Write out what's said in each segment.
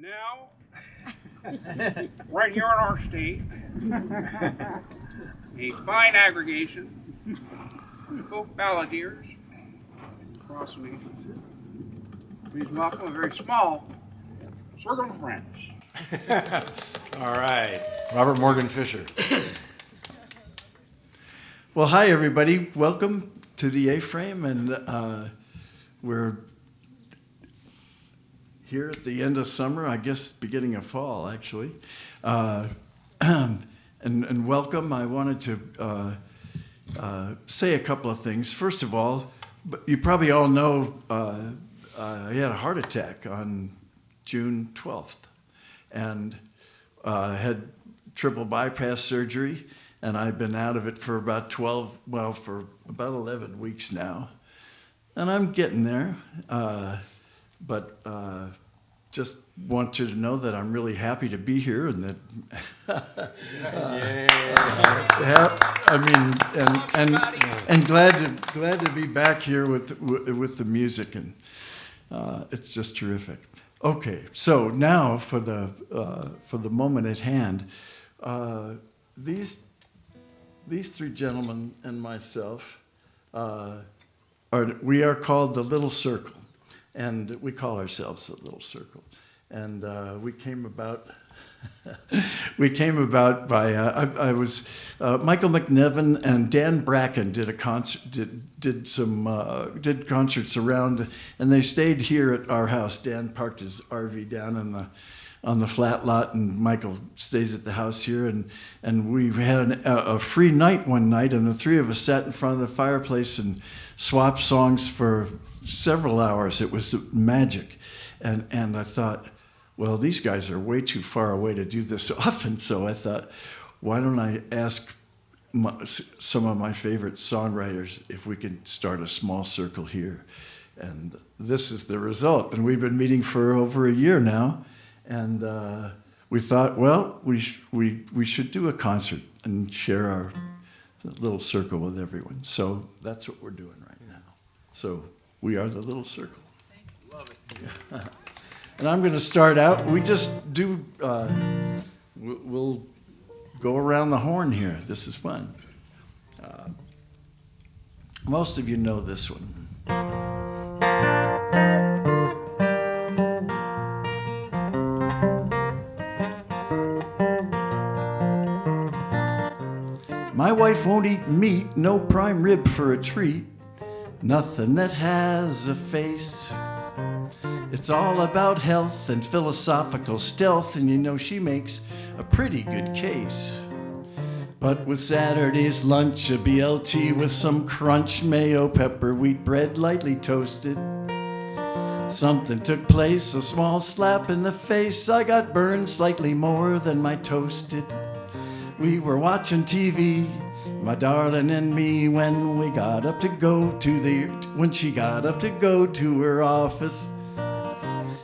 now, right here in our state, a fine aggregation of folk balladeers across the nation. Please welcome a very small circle of friends. All right, Robert Morgan Fisher. Well, hi everybody. Welcome to the A-Frame, and we're here at the end of summer, I guess beginning of fall, actually. And welcome. I wanted to say a couple of things. First of all, you probably all know I had a heart attack on June 12th, and had triple bypass surgery, and I've been out of it for about 11 weeks now. And I'm getting there, but just want you to know that I'm really happy to be here, and that and glad to be back here with the music, and it's just terrific. Okay, so now for the moment at hand, these three gentlemen and myself we are called the Little Circle, and we call ourselves the Little Circle, and we came about by I was Michael McNevin and Dan Bracken did a concert did concerts around, and they stayed here at our house. Dan parked his RV down on the flat lot, and Michael stays at the house here, and we had a free night one night, and the three of us sat in front of the fireplace and swapped songs for several hours. It was magic, and I thought, well, these guys are way too far away to do this often, so I thought, why don't I ask some of my favorite songwriters if we can start a small circle here. And this is the result, and we've been meeting for over a year now. And we thought, well, we should do a concert and share our little circle with everyone. So that's what we're doing right now. So we are the Little Circle. Thank you. Love it. Yeah. And I'm going to start out. We just do. We'll go around the horn here. This is fun. Most of you know this one. My wife won't eat meat, no prime rib for a treat, nothing that has a face. It's all about health and philosophical stealth, and you know she makes a pretty good case. But with Saturday's lunch, a BLT with some crunch, mayo, pepper, wheat bread lightly toasted, something took place, a small slap in the face. I got burned slightly more than my toasted. We were watching TV, my darling and me, when she got up to go to her office.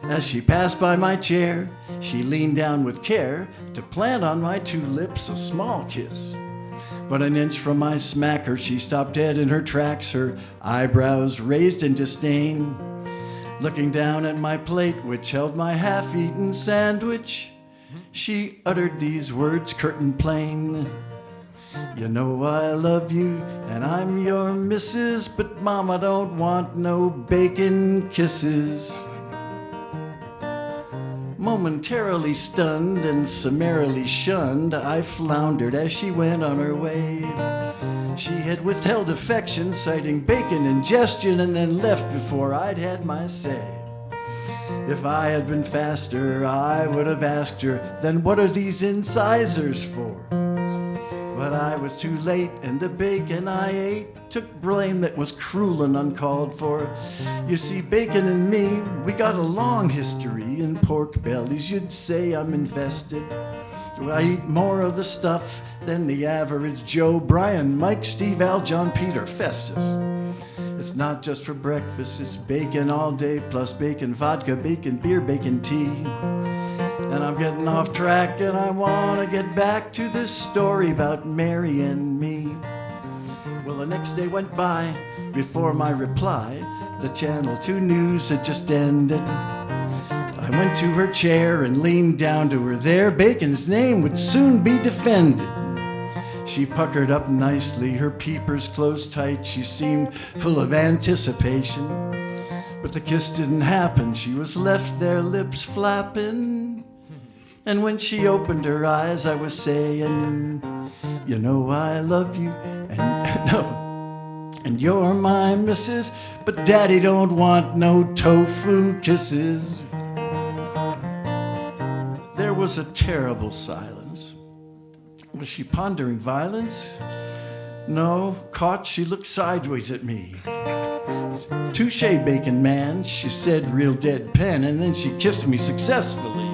As she passed by my chair, she leaned down with care to plant on my two lips a small kiss. But an inch from my smacker, she stopped dead in her tracks, her eyebrows raised in disdain, looking down at my plate, which held my half-eaten sandwich. She uttered these words curtain plain: "You know I love you and I'm your missus, but mama don't want no bacon kisses." Momentarily stunned and summarily shunned, I floundered as she went on her way. She had withheld affection, citing bacon ingestion, and then left before I'd had my say. If I had been faster, I would have asked her, then what are these incisors for? But I was too late, and the bacon I ate took blame that was cruel and uncalled for. You see, bacon and me, we got a long history in pork bellies. You'd say I'm invested. I eat more of the stuff than the average Joe, Brian, Mike, Steve, Al, John, Peter, Festus. It's not just for breakfast, it's bacon all day, plus bacon vodka, bacon beer, bacon tea. And I'm getting off track, and I want to get back to this story about Mary and me. Well, the next day went by before my reply. The Channel 2 news had just ended. I went to her chair and leaned down to her there. Bacon's name would soon be defended. She puckered up nicely, her peepers closed tight. She seemed full of anticipation. But the kiss didn't happen. She was left there, lips flapping. And when she opened her eyes, I was saying, you know I love you, and no, and you're my missus, but Daddy don't want no tofu kisses. There was a terrible silence. Was she pondering violence? No, caught, she looked sideways at me. Touche, Bacon man, she said real deadpan, and then she kissed me successfully.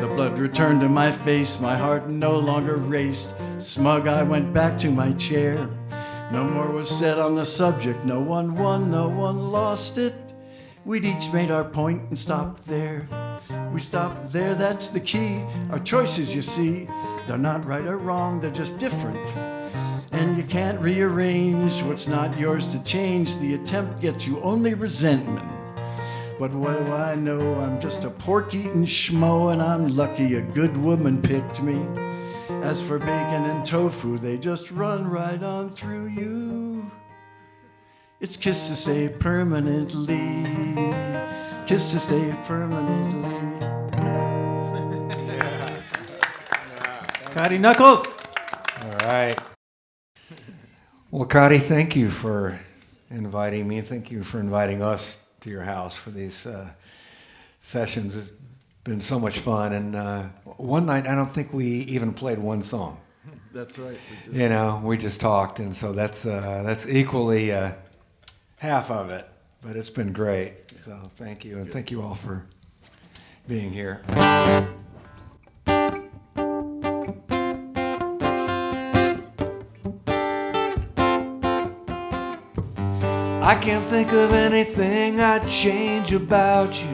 The blood returned to my face, my heart no longer raced. Smug, I went back to my chair. No more was said on the subject, no one won, no one lost it. We'd each made our point and stopped there. We stopped there, that's the key. Our choices, you see, they're not right or wrong, they're just different. And you can't rearrange what's not yours to change. The attempt gets you only resentment. But what do I know? I'm just a pork-eating schmo, and I'm lucky a good woman picked me. As for bacon and tofu, they just run right on through you. It's kiss to stay permanently. Kiss to stay permanently. Coddy Nuckols. All right. Well, Coddy, thank you for inviting me. Thank you for inviting us to your house for these sessions. It's been so much fun. And one night, I don't think we even played one song. That's right. We just talked, and so that's equally half of it. But it's been great. So thank you, and thank you all for being here. I can't think of anything I'd change about you.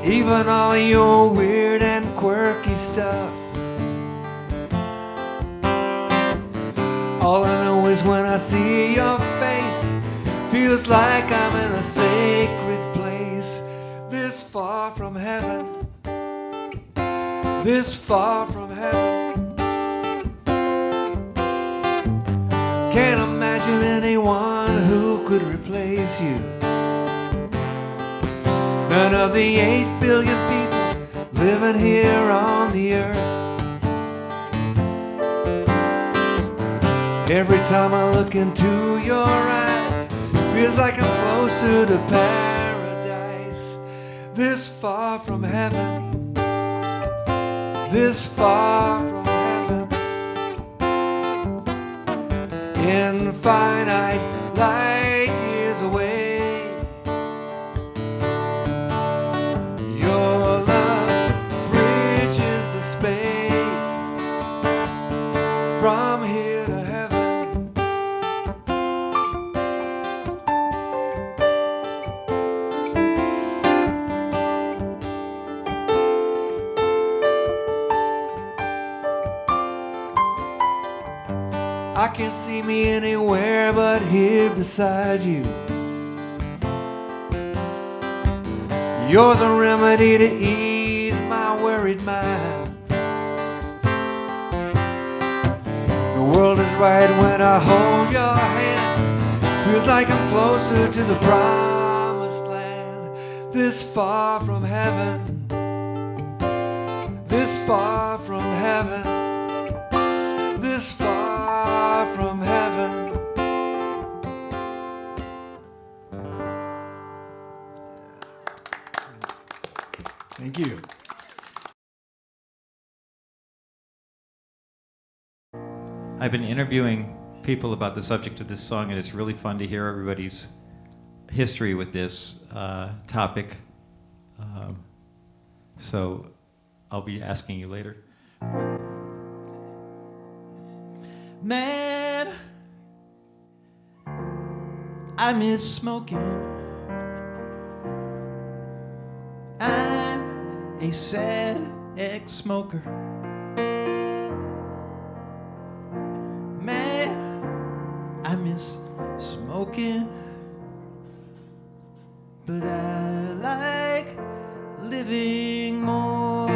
Even all of your weird and quirky stuff. All I know is when I see your face, feels like I'm in a sacred place. This far from heaven, this far from heaven. Can't imagine anyone who could replace you. None of the 8 billion people living here on the earth. Every time I look into your eyes, feels like I'm closer to paradise. This far from heaven, this far from heaven. Infinite light years away. Your love bridges the space from here to heaven. I can't see me anywhere but here beside you. You're the remedy to ease my worried mind. The world is right when I hold your hand. Feels like I'm closer to the promised land. This far from heaven, this far from heaven, this far from heaven. Thank you. I've been interviewing people about the subject of this song, and it's really fun to hear everybody's history with this topic. So I'll be asking you later. Man, I miss smoking. I'm a sad ex-smoker. Man, I miss smoking. I like living more.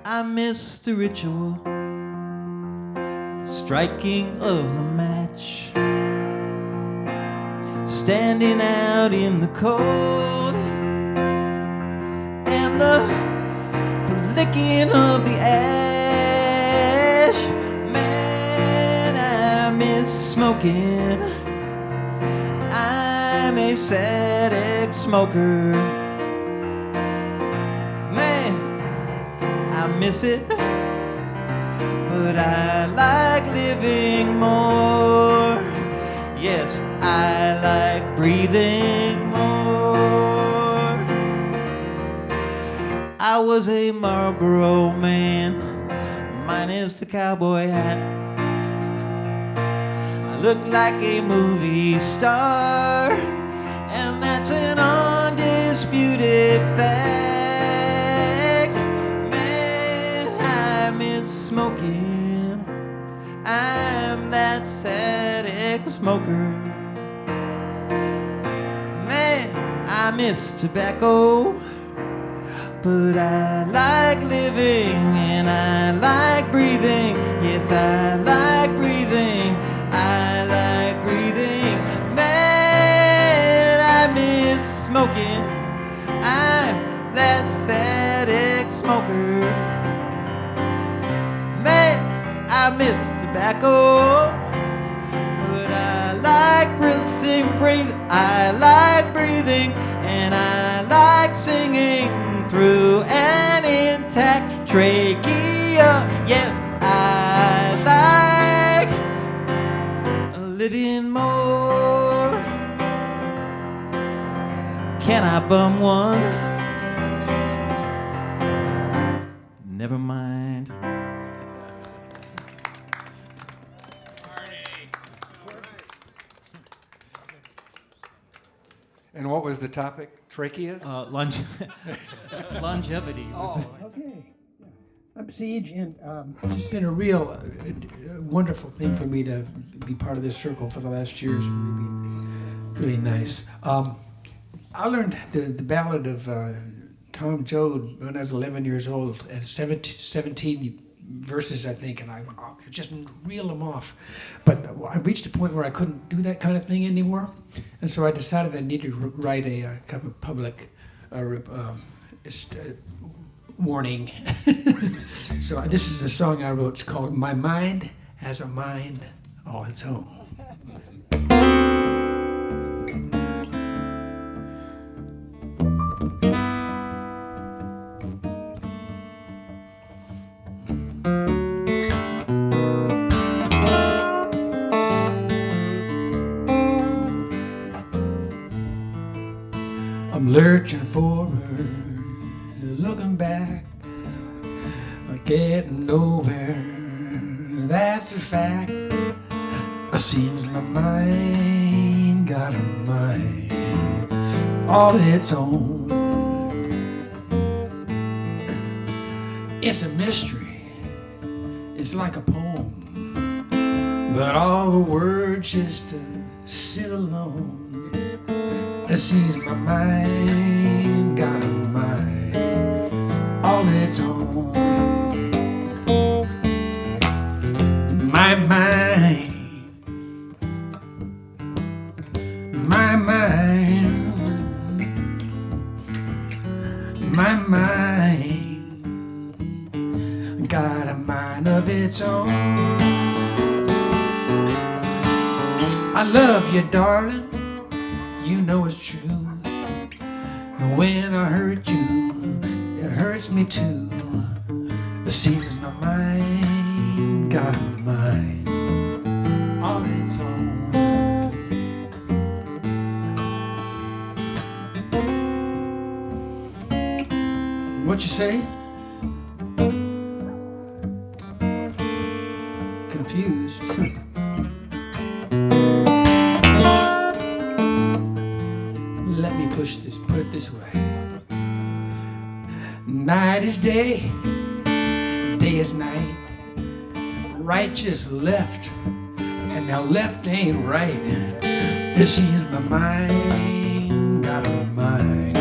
I miss the ritual, the striking of the match, standing out in the cold, and the licking of the ash. Man, I miss smoking. I'm a sad ex-smoker. Man, I miss it, but I like living more. Yes, I like breathing more. I was a Marlboro man, minus the cowboy hat. I looked like a movie star, and that's an undisputed fact. Man, I miss smoking. I'm that sad ex-smoker. Man, I miss tobacco, but I like living and I like breathing. Yes, I like breathing. I like breathing. Man, I miss smoking. I'm that sad ex-smoker. Man, I miss tobacco, but I like breathing. I like breathing, and I like singing through an intact trachea. Yes, I like living more. Can I bum one? Never mind. And what was the topic? Trachea? Longevity. Okay. I'm Cej, and it's just been a real wonderful thing for me to be part of this circle for the last years. Really nice. I learned the ballad of Tom Joad when I was 11 years old, at 17 verses, I think, and I could just reel them off. But I reached a point where I couldn't do that kind of thing anymore, and so I decided I needed to write a kind of public warning. So this is the song I wrote. It's called "My Mind Has a Mind All Its Own." I'm lurching forward, looking back, getting nowhere, that's a fact. It seems my mind got a mind all its own. It's a mystery, it's like a poem, but all the words just sit alone. It seems my mind got a mind all its own. My mind, my mind, my mind got a mind of its own. I love you, darling. You know it's true. And when I hurt you, it hurts me too. It seems my mind got a mind all its own. What you say? Confused. Let me put it this way. Night is day, day is night. Right just left, and now left ain't right. It seems my mind got a mind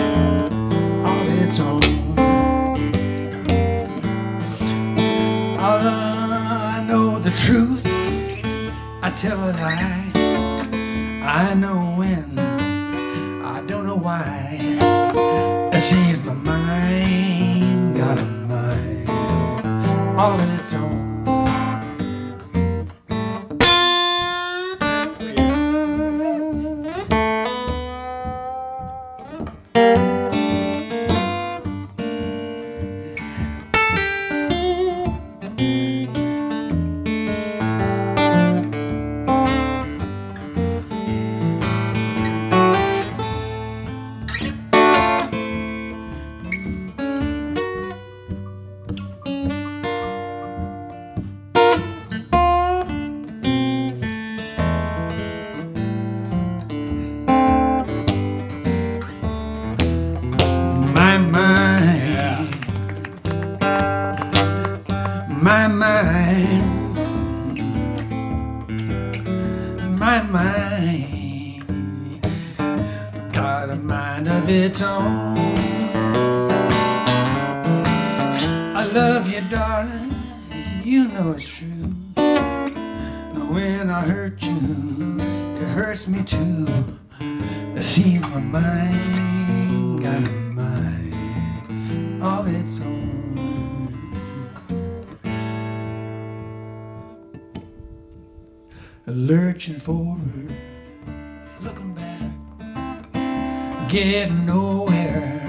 all its own. I know the truth, I tell a lie. I know when, I don't know why. It seems my mind got a mind all its own. My mind got a mind of its own. I love you, darling, you know it's true. When I hurt you, it hurts me too. See, my mind got a mind all its own. Lurching forward, looking back, getting nowhere,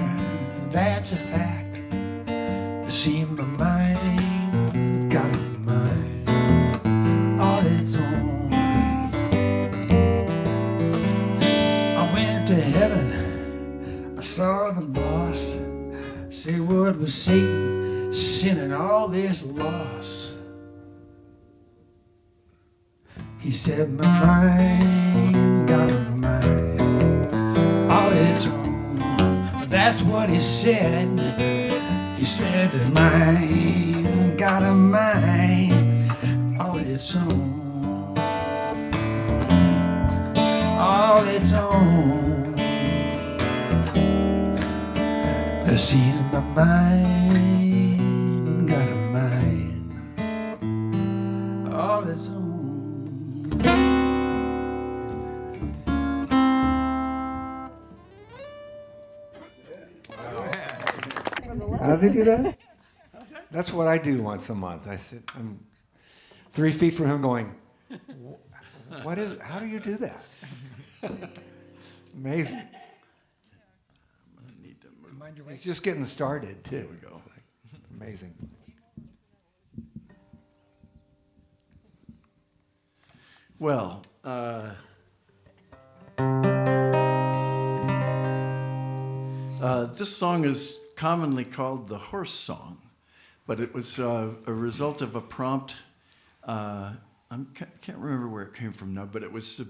that's a fact. See, my mind got a mind all its own. I went to heaven, I saw the boss, say what was Satan, sin and all this loss. He said my mind got a mind all its own. That's what he said. He said that mine got a mind all its own. All its own. The seed of my mind got a mind all its own. How does he do that? That's what I do once a month. I sit, I'm 3 feet from him going, what is it? How do you do that? Amazing. He's just getting started, too. Here we go. Amazing. Well, this song is commonly called the horse song, but it was a result of a prompt. I can't remember where it came from now, but it was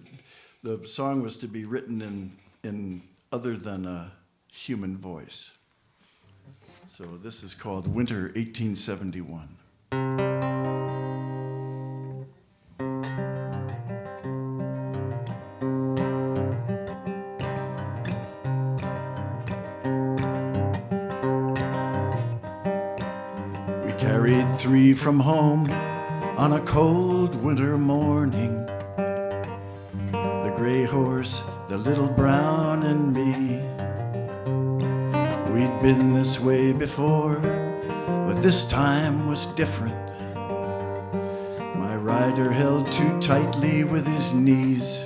the song was to be written in other than a human voice. So this is called Winter 1871. Carried 3 from home on a cold winter morning. The gray horse, the little brown, and me. We'd been this way before, but this time was different. My rider held too tightly with his knees.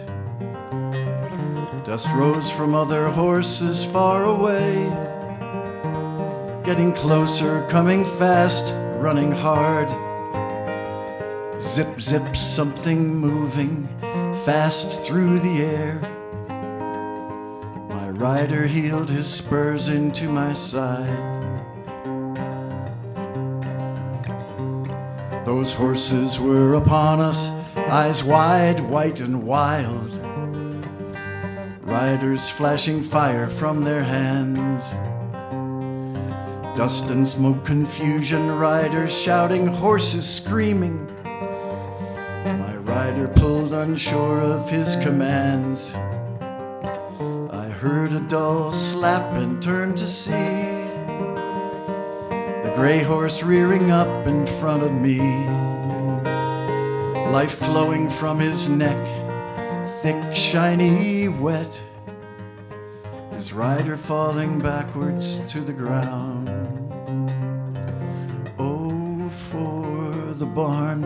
Dust rose from other horses far away, getting closer, coming fast, running hard. Zip, zip, something moving fast through the air. My rider heeled his spurs into my side. Those horses were upon us, eyes wide, white and wild. Riders flashing fire from their hands. Dust and smoke, confusion, riders shouting, horses screaming. My rider pulled unsure of his commands. heard a dull slap and turned to see the gray horse rearing up in front of me, life flowing from his neck, thick, shiny, wet, his rider falling backwards to the ground. Oh, for the barn,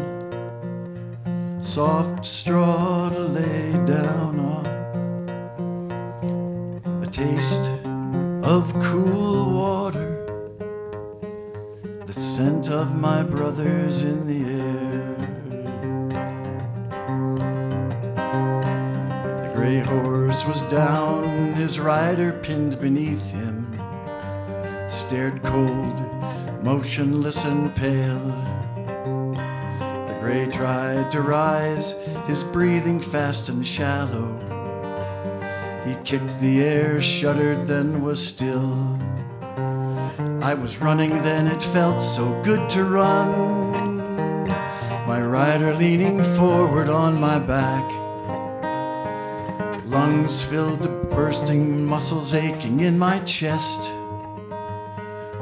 soft straw to lay down on, a taste of cool water, the scent of my brothers in the air. The gray horse was down, his rider pinned beneath him, stared cold, motionless and pale. The gray tried to rise, his breathing fast and shallow. He kicked the air, shuddered, then was still. I was running then, it felt so good to run, my rider leaning forward on my back, lungs filled to bursting, muscles aching in my chest.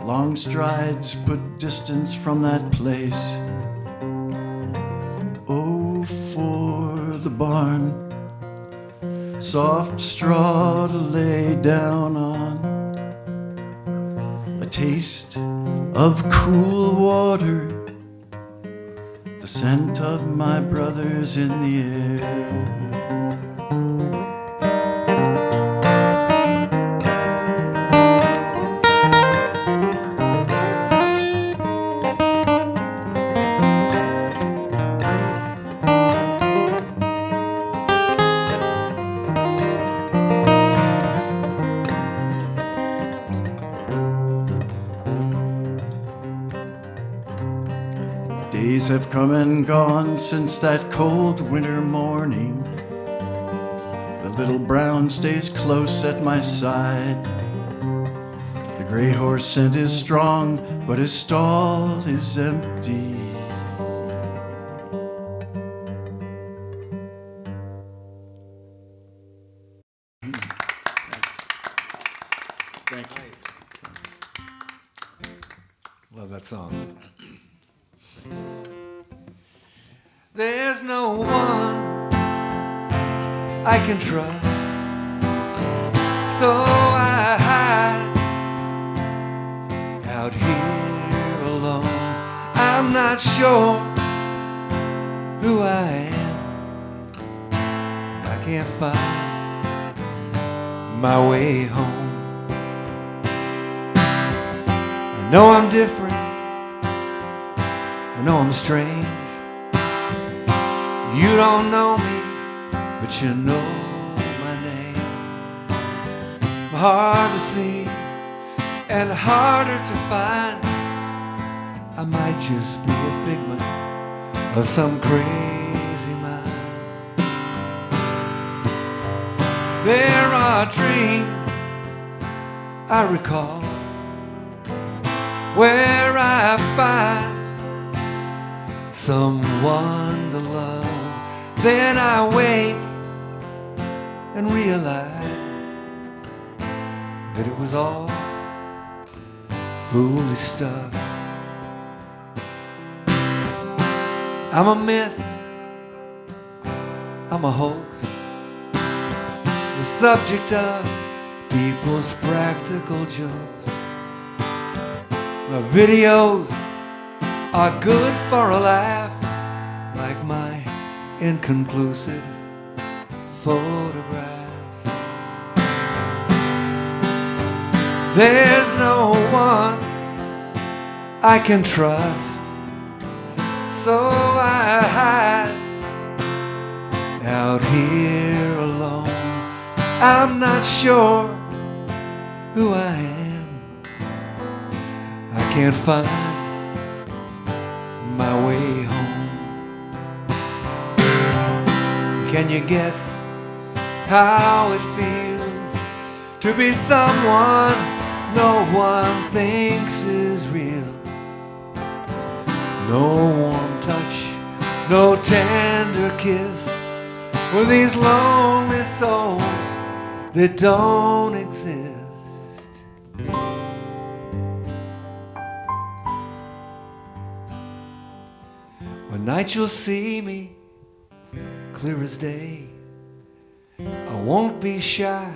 Long strides put distance from that place. Oh, for the barn, soft straw to lay down on, a taste of cool water, the scent of my brothers in the air. Days have come and gone since that cold winter morning. The little brown stays close at my side. The gray horse scent is strong, but his stall is empty. Thank you. Love that song. There's no one I can trust, so I hide out here alone. I'm not sure who I am, and I can't find my way home. I know I'm different, I know I'm strange. You don't know me, but you know my name. I'm hard to see and harder to find. I might just be a figment of some crazy mind. There are dreams I recall where I find someone to love. Then I wake and realize that it was all foolish stuff. I'm a myth, I'm a hoax, the subject of people's practical jokes. My videos are good for a laugh, like my inconclusive photographs. There's no one I can trust, so I hide out here alone. I'm not sure who I am, I can't find my way home. Can you guess how it feels to be someone no one thinks is real? No warm touch, no tender kiss, with these lonely souls that don't exist. One night you'll see me clear as day. I won't be shy,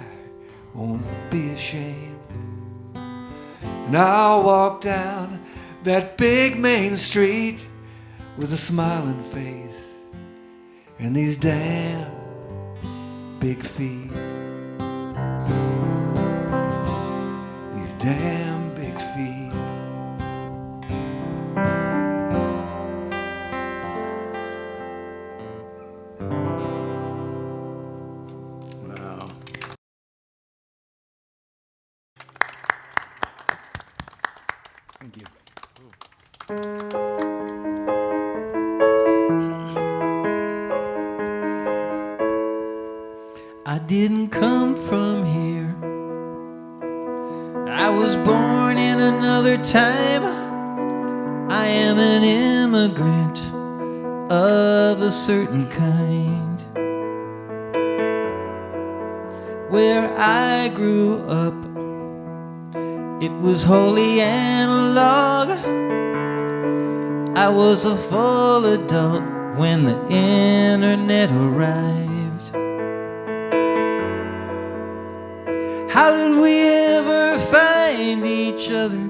won't be ashamed, and I'll walk down that big main street with a smiling face and these damn big feet. These damn big feet. Wow. Thank you. I didn't come from here. I was born in another time. I am an immigrant of a certain kind. Where I grew up, it was wholly analog. I was a full adult when the internet arrived. How did we ever find each other?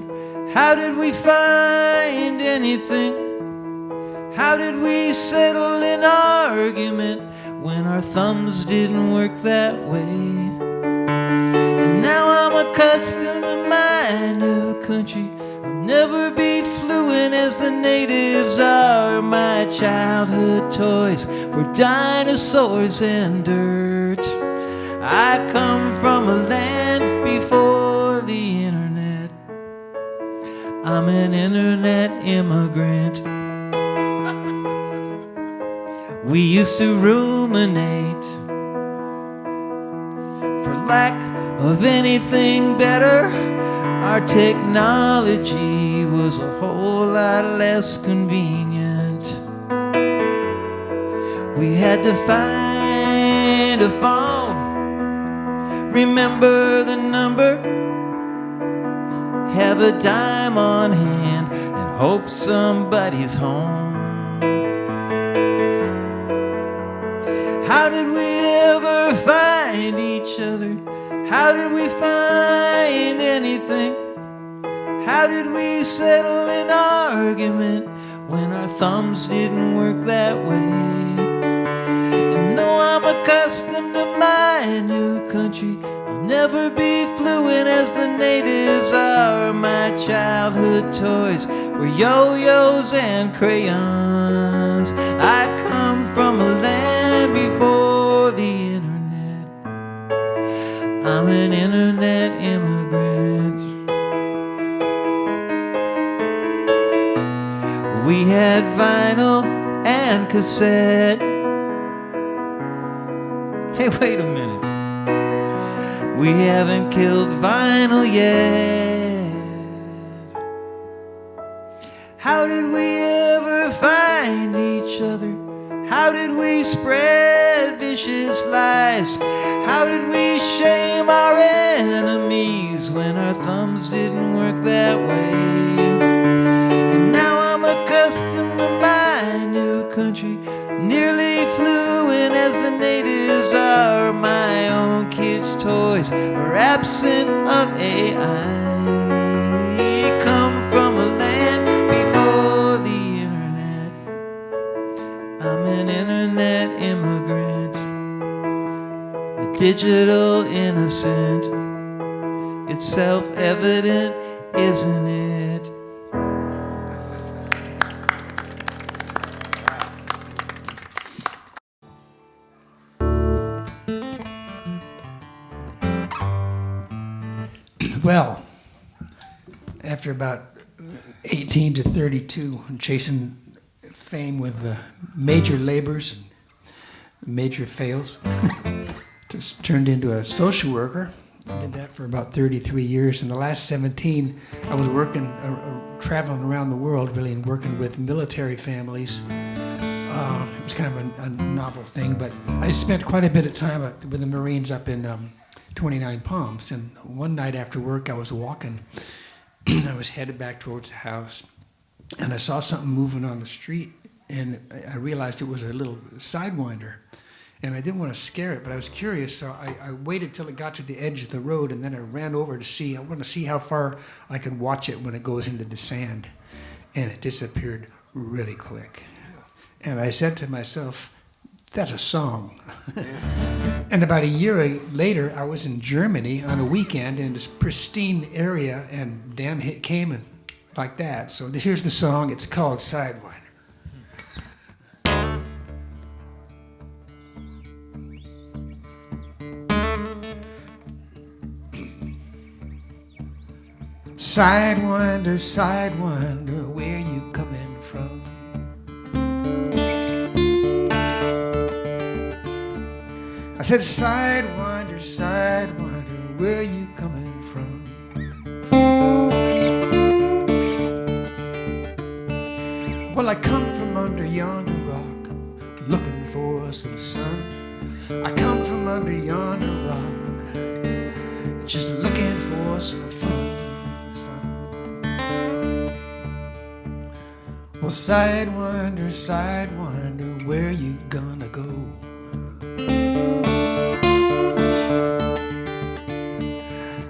How did we find anything? How did we settle an argument when our thumbs didn't work that way? And now I'm accustomed to my new country. I'll never be fluent as the natives are. My childhood toys were dinosaurs and dirt. I come from a land before the internet. I'm an internet immigrant. We used to ruminate for lack of anything better. Our technology was a whole lot less convenient. We had to find a phone, remember the number, have a dime on hand, and hope somebody's home. How did we ever find each other? How did we find anything? How did we settle an argument when our thumbs didn't work that way? And though I'm accustomed to my new country, I'll never be fluent as the natives are. My childhood toys were yo-yos and crayons. I come from a land before the internet. I'm an internet immigrant. We had vinyl and cassette. Hey, wait a minute. We haven't killed vinyl yet. How did we ever find each other? How did we spread vicious lies? How did we shame our enemies when our thumbs didn't work that way? And now I'm accustomed to my new country, nearly fluent as the natives are. My own kids' toys are absent of AI. Come from a land before the internet. I'm an internet immigrant, a digital innocent. It's self-evident, isn't it? Well, after about 18 to 32, chasing fame with major labors and major fails, just turned into a social worker. I did that for about 33 years. In the last 17, I was working, traveling around the world, really, and working with military families. It was kind of a novel thing, but I spent quite a bit of time with the Marines up in 29 Palms. And one night after work, I was walking. I was headed back towards the house, and I saw something moving on the street, and I realized it was a little sidewinder. And I didn't want to scare it, but I was curious, so I waited till it got to the edge of the road, and then I ran over to see. I want to see how far I could watch it when it goes into the sand. And it disappeared really quick. And I said to myself, that's a song. And about a year later, I was in Germany on a weekend in this pristine area, and damn hit came and like that. So here's the song. It's called Sidewinder. Sidewinder, sidewinder, where you coming from? I said, sidewinder, sidewinder, where you coming from? Well, I come from under yonder rock, looking for some sun. I come from under yonder rock, just looking for some fun. Well, sidewinder, sidewinder, where you gonna go?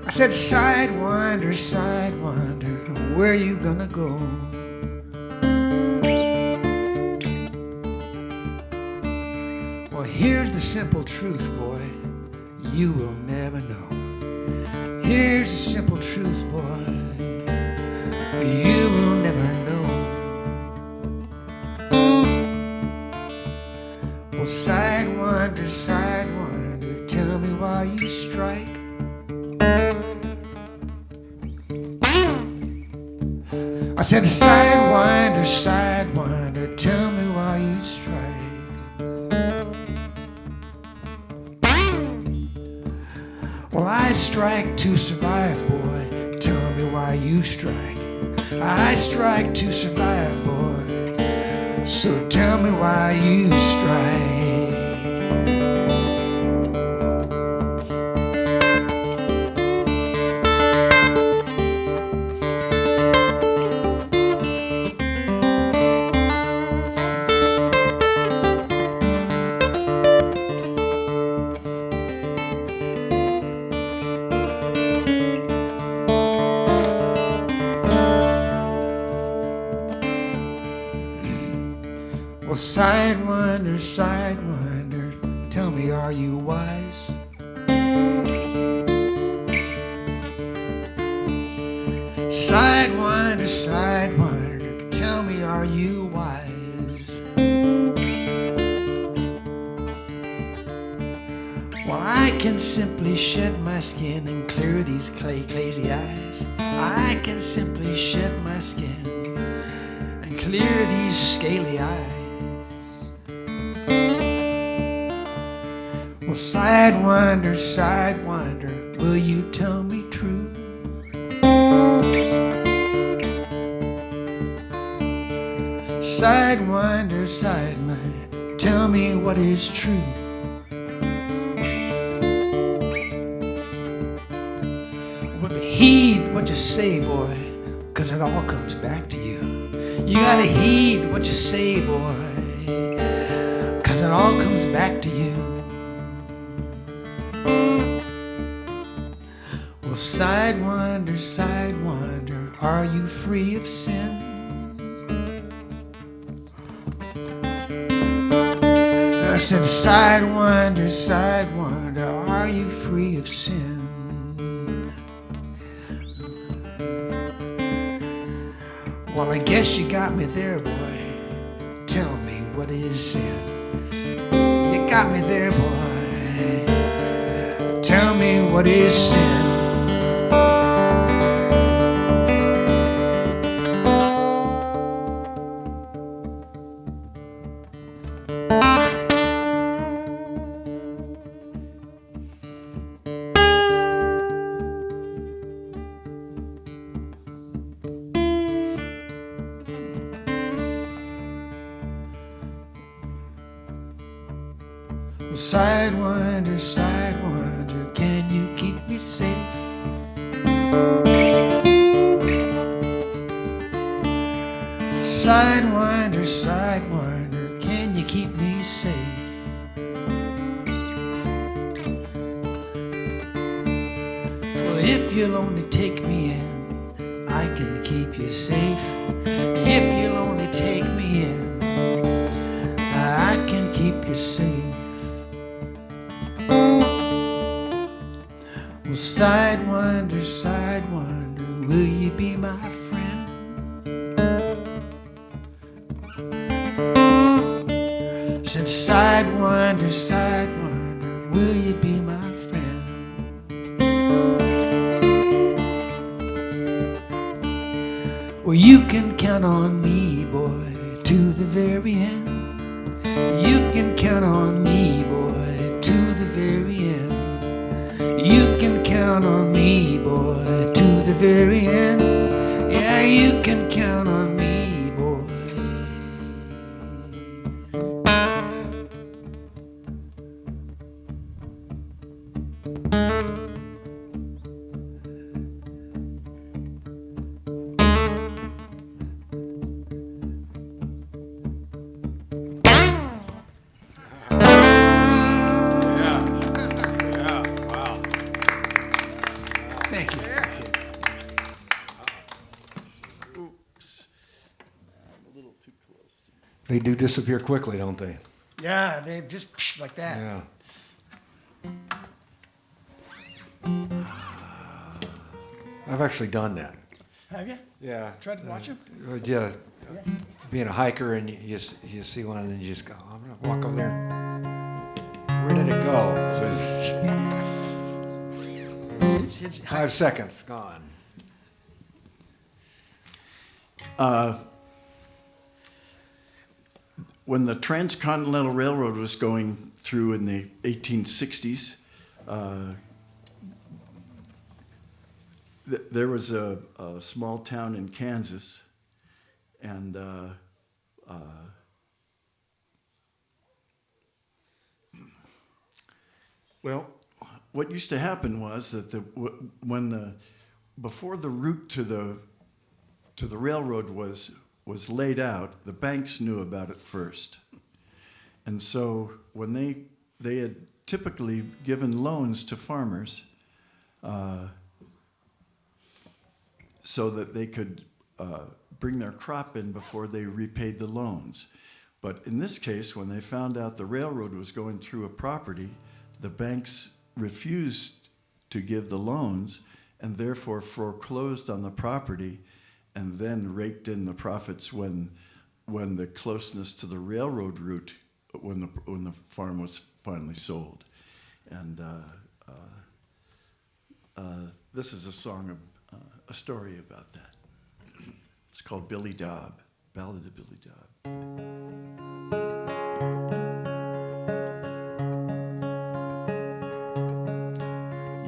I said, sidewinder, sidewinder, where you gonna go? Well, here's the simple truth, boy, you will never know. Here's the simple truth, boy, you will never know. Well, sidewinder, sidewinder, tell me why you strike. I said, sidewinder, sidewinder, tell me why you strike. Well, I strike to survive, boy, tell me why you strike. I strike to survive, boy, so tell me why you strike. Well, sidewinder, sidewinder, tell me, are you wise? Sidewinder, sidewinder, tell me, are you wise? Well, I can simply shed my skin and clear these crazy eyes. I can simply shed my skin and clear these scaly eyes. Well, sidewinder, sidewinder, will you tell me true? Sidewinder, sidewinder, tell me what is true. Well, heed what you say, boy, 'cause it all comes back to you. You gotta heed what you say, boy, 'cause it all comes back to you. Well, sidewinder, sidewinder, are you free of sin? I said, sidewinder, sidewinder, are you free of sin? Well, I guess you got me there, boy. Tell me, what is sin? You got me there, boy. Tell me, what is sin? Well, sidewinder, sidewinder, can you sidewinder, can you keep me safe? Well, if you'll only take me in, I can keep you safe. If you'll only take me in, I can keep you safe. Well, sidewinder, sidewinder, will you be my friend? Said sidewinder, sidewinder, will you be my friend? Well, you can count on me, boy, to the very end. You can count on me, boy, to the very end. You can count on me, boy, to the very end. Yeah, you can count on me, boy. Thank you. Oops. I'm a little too close. They do disappear quickly, don't they? Yeah, they just like that. Yeah. I've actually done that. Have you? Yeah. Tried to watch them? Yeah. Being a hiker and you see one and you just go, I'm going to walk over there. Where did it go? It was It's 5 seconds, gone. When the Transcontinental Railroad was going through in the 1860s, there was a small town in Kansas, and well, what used to happen was that before the route to the railroad was laid out, the banks knew about it first. And so when they had typically given loans to farmers so that they could bring their crop in before they repaid the loans. But in this case, when they found out the railroad was going through a property, the banks refused to give the loans and therefore foreclosed on the property and then raked in the profits when the closeness to the railroad route, when the farm was finally sold. And this is a song, a story about that. It's called Billy Dobb, Ballad of Billy Dobb.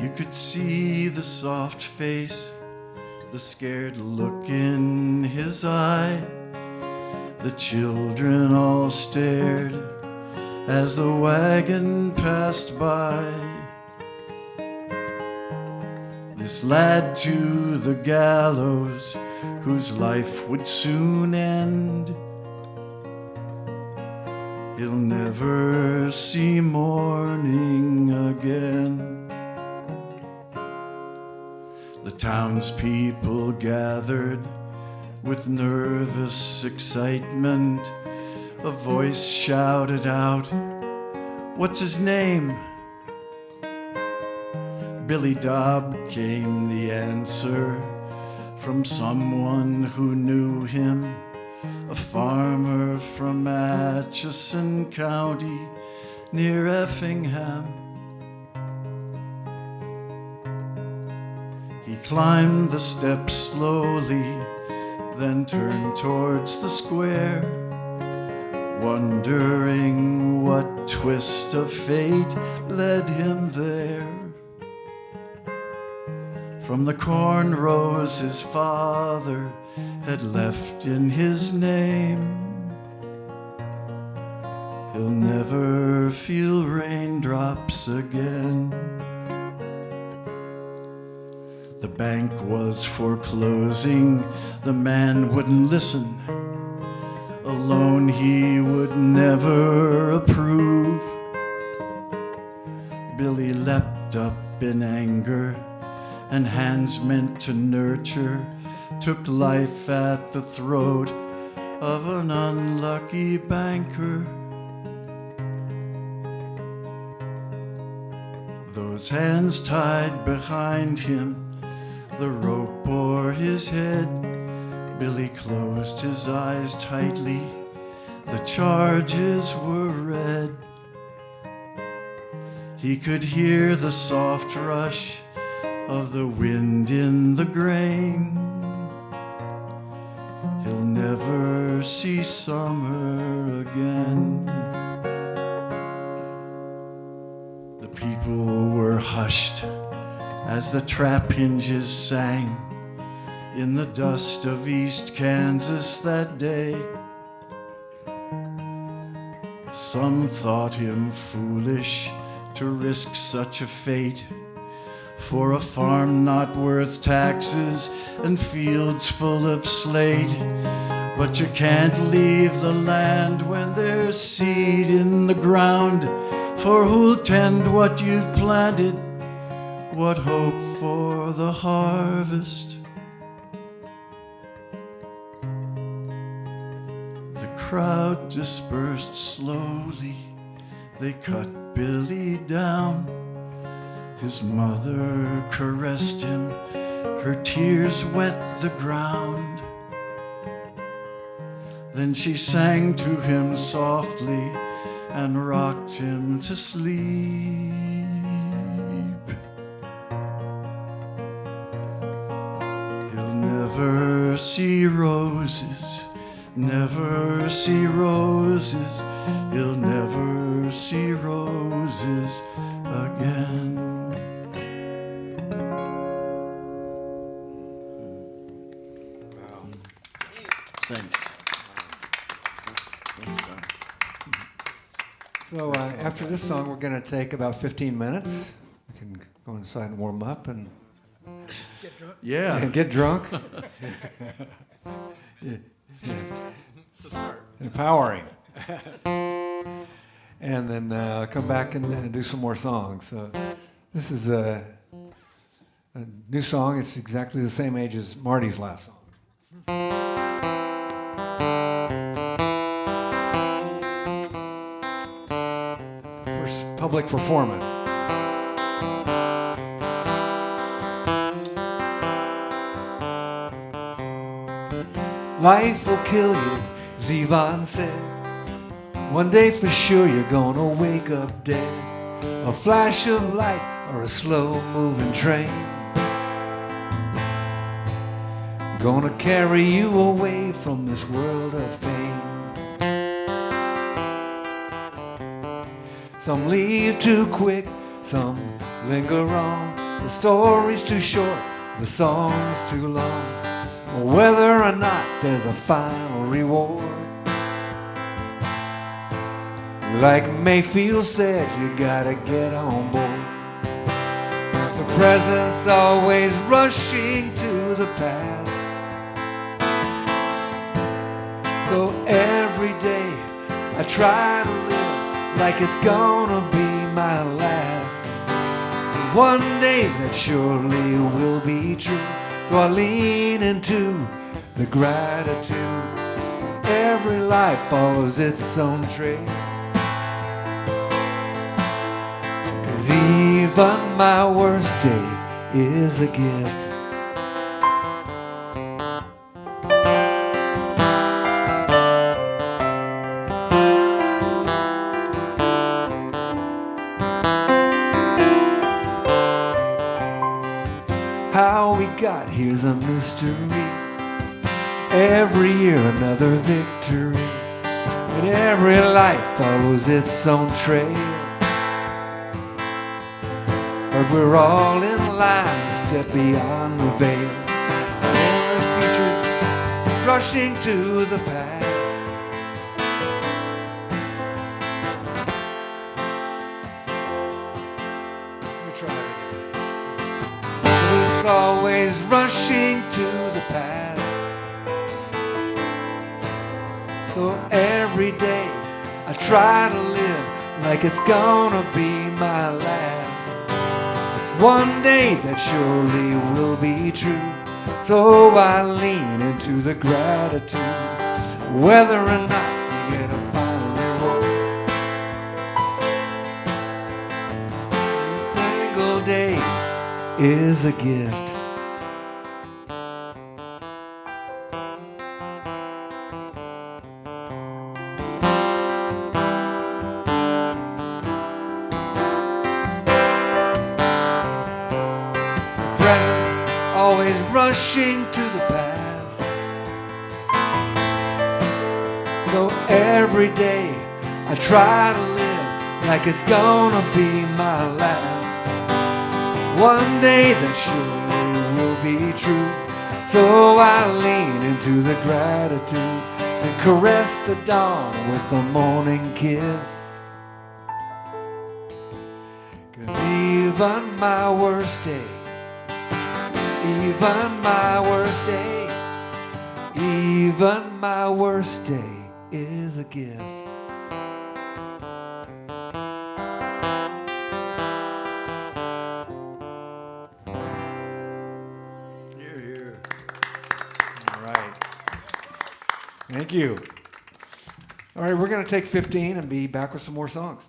You could see the soft face, the scared look in his eye. The children all stared as the wagon passed by. This lad to the gallows, whose life would soon end. He'll never see morning again. The townspeople gathered with nervous excitement. A voice shouted out, "What's his name?" Billy Dobb came the answer from someone who knew him, a farmer from Atchison County near Effingham. He climbed the steps slowly, then turned towards the square, wondering what twist of fate led him there. From the cornrows his father had left in his name, he'll never feel raindrops again. The bank was foreclosing, the man wouldn't listen. loan he would never approve. Billy leapt up in anger, and hands meant to nurture took life at the throat of an unlucky banker. Those hands tied behind him, the rope o'er his head. Billy closed his eyes tightly, the charges were red. He could hear the soft rush of the wind in the grain. He'll never see summer again. The people were hushed as the trap hinges sang in the dust of East Kansas that day. Some thought him foolish to risk such a fate for a farm not worth taxes and fields full of slate. But you can't leave the land when there's seed in the ground. For who'll tend what you've planted? What hope for the harvest? The crowd dispersed slowly. They cut Billy down. His mother caressed him. Her tears wet the ground. Then she sang to him softly and rocked him to sleep. He'll never see roses, never see roses. He'll never see roses again. Thanks. So after this song, we're going to take about 15 minutes. We can go inside and warm up and Yeah. and get drunk. Empowering. And then come back and do some more songs. So this is a new song. It's exactly the same age as Marty's last song. First public performance. Life will kill you, as Yvonne said. One day for sure you're gonna wake up dead. A flash of light or a slow-moving train, gonna carry you away from this world of pain. Some leave too quick, some linger on. The story's too short, the song's too long. Whether or not there's a final reward, like Mayfield said, you gotta get on board. The present's always rushing to the past, so every day I try to live like it's gonna be my last. One day that surely will be true, so I lean into the gratitude. Every life follows its own trail, 'cause even my worst day is a gift. How we got here's a mystery. Every year another victory, and every life follows its own trail. But we're all in line to step beyond the veil, and the future's rushing to the past. Let me try it again. It's always rushing to the past, So every day I try to live like it's gonna be my last. One day that surely will be true. So I lean into the gratitude, whether or not you get a final reward. Every single day is a gift. Always rushing to the past. So every day I try to live like it's gonna be my last. One day that surely will be true. So I lean into the gratitude and caress the dawn with a morning kiss. 'Cause even my worst day, even my worst day, even my worst day is a gift. Here, here. All right. Thank you. All right, we're going to take 15 and be back with some more songs.